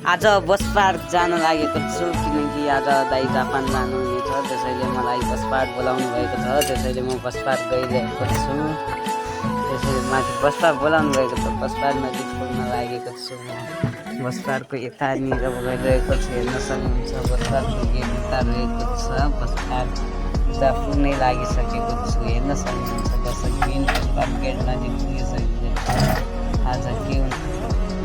आज bus park जान लागेको छु किनकि आज दाइ जापान जानुहुनेछ, त्यसैले मलाई बस पार्क बोलाउनु भएको छ। त्यसैले म बस पार्क गइरहेको छु। त्यसैले माथि बस पार्क बोलाउनु भएको छ, बस पार्क नजिक पुग्न लागेको छु। बस पार्कको यतानिर गइरहेको छु, हेर्न सक्नुहुन्छ बस पार्कको गेट उता रहेको छ। बस पार्क उता पुग्नै लागिसकेको छु, हेर्न सक्नुहुन्छ दर्शकबिन बस पार्क गेट नजिक पुगिसकेको छु। आज के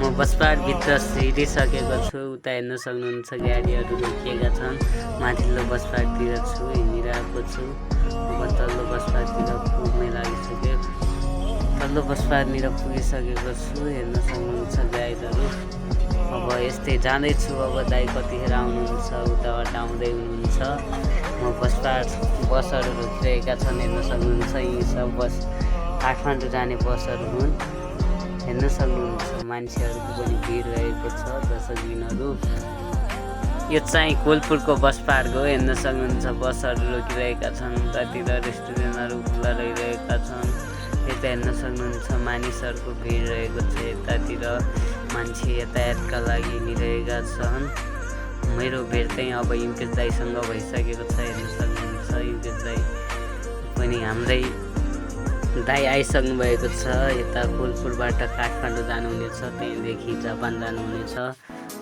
म बस पार्कभित्र हिँडिसकेको छु। उता हेर्न सक्नुहुन्छ गाडीहरू रोकिएका छन्। माथिल्लो बस पार्कतिर छु, हिँडिरहेको छु। अब तल्लो बस पार्कतिर पुग्नै लागिसक्यो। तल्लो बस पार्कतिर पुगिसकेको छु, हेर्न सक्नुहुन्छ गाइडहरू। अब यस्तै जाँदैछु। अब दाइ कतिखेर आउनुहुन्छ, उताबाट आउँदै हुनुहुन्छ। म बस पार्क बसहरू रोकिरहेका छन्, हेर्न सक्नुहुन्छ। यी सब बस काठमाडौँ जाने बसहरू हुन्, हेर्न सक्नुहुन्छ। मान्छेहरूको पनि भिड रहेको छ दर्शकबिनहरू। यो चाहिँ कोलपुरको बस पार्क हो, हेर्न सक्नुहुन्छ बसहरू रोकिरहेका छन्। उतातिर रेस्टुरेन्टहरू खुल्ला रहिरहेका छन्। यता हेर्न सक्नुहुन्छ मानिसहरूको भिड रहेको छ। यतातिर मान्छे यातायातका लागि हिँडिरहेका छन्। मेरो भेट चाहिँ अब युकेश दाइसँग भइसकेको छ, हेर्न सक्नुहुन्छ। युकेश दाइ पनि हाम्रै दाइ आइसक्नु भएको छ। यता कोलपुरबाट काठमाडौँ जानुहुनेछ, त्यहीँदेखि जापान जानुहुनेछ।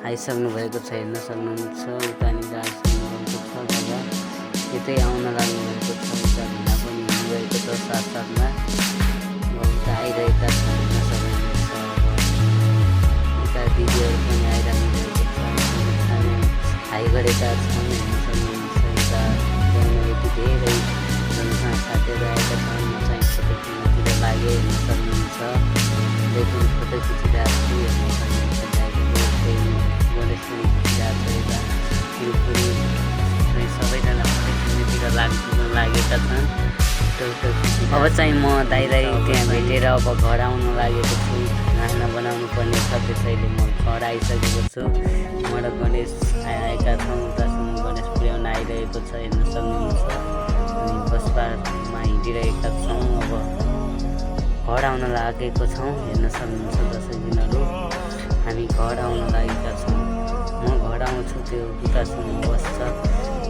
आइसक्नु भएको छ, हेर्न सक्नुहुन्छ। उतानिर आइसक्नु भएको छ दादा, यतै आउन लाग्नुभएको छ। उता भिना पनि हुनुभएको छ साथसाथमा। उता आइरहेका छ, हेर्न सक्नुहुन्छ। उता दिदीहरू पनि आइरहनु भएको छ, हाई गरेका छन्, हेर्न सक्नुहुन्छ। यता यति धेरै साथीहरू आएका छन्। म चाहिँ फोटो खिच्नतिर लागेँ, हेर्न सक्नुहुन्छ। देखि फोटो खिचिरहेको छु, हेर्न सक्नुहुन्छ। गणेश पनि खिचिरहेको छ। यता तिरुपुरी सबैजना फोटो खिच्नतिर लागेका छन्। अब चाहिँ म दाइलाई त्यहाँ भेटेर अब घर आउन लागेको छु। खाना बनाउनु पर्ने छ, त्यसैले म घर आइसकेको छु। म र गणेश आएका छौँ, उतासँग गणेश पुर्याउन आइरहेको छ, हेर्न सक्नुहुन्छ। अनि बस पार्कमा हिँडिरहेका छौँ। अब घर आउन लागेको छौँ, हेर्न सक्नुहुन्छ दर्शकबिनहरू। हामी घर आउन लागेका छौँ। म घर आउँछु, त्यो उतासँग बस छ,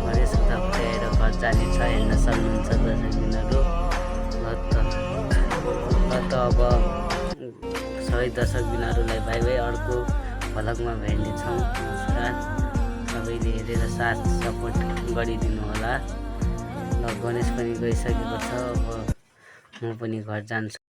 गणेश उता पुर्याएर घर जानेछ, हेर्न सक्नुहुन्छ दर्शकबिनहरू। ल त अब सबै दर्शकबिनहरूलाई बाई बाई, अर्को भ्लगमा भेट्नेछौँ। नमस्कार। सबैले हेरेर साथ सपोर्ट गरिदिनु होला। ल गणेश पनि गइसकेको छ, अब म पनि घर जान्छु।